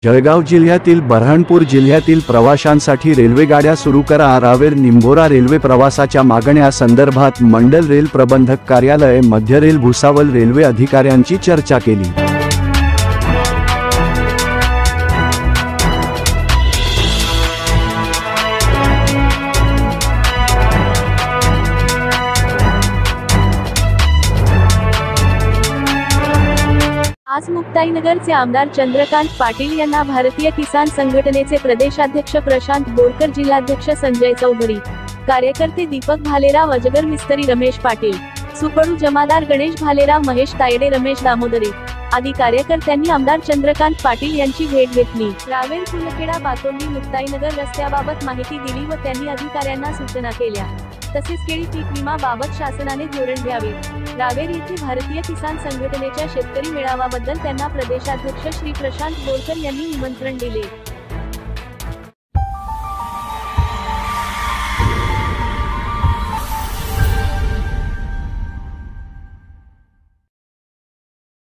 जळगाव जिल्ह्यातील बऱ्हाणपूर जिल्ह्यातील प्रवाशांसाठी रेल्वेगाड्या सुरू करा। रावेर निंभोरा रेल्वे प्रवासाच्या मागण्या संदर्भात मंडल रेल प्रबंधक कार्यालय मध्य रेल भुसावल रेल्वे अधिकाऱ्यांची चर्चा केली। आज मुक्ताईनगरचे आमदार चंद्रकांत पाटील यांना भारतीय किसान संघटनेचे प्रदेशाध्यक्ष प्रशांत बोरकर, जिल्हाध्यक्ष संजय चौधरी, कार्यकर्ते दीपक भालेराव, अजगर मिस्त्री रमेश पाटील, सुपडू जमादार गणेश भालेराव, महेश तायडे, रमेश दामोदरे आदी कार्यकर्त्यांनी आमदार चंद्रकांत पाटील यांची भेट घेतली। रावेर कुलखेडा बातोंडी मुक्ताईनगर रस्त्याबाबत माहिती दिली व त्यांनी अधिकाऱ्यांना सूचना केल्या। तसेच केळी पीक विमा बाबत शासनाने धोरण घ्यावे। रावेर येथे भारतीय किसान संघटनेच्या शेतकरी मेळाव्याबद्दल त्यांना प्रदेशाध्यक्ष श्री प्रशांत बोरकर यांनी निमंत्रण दिले।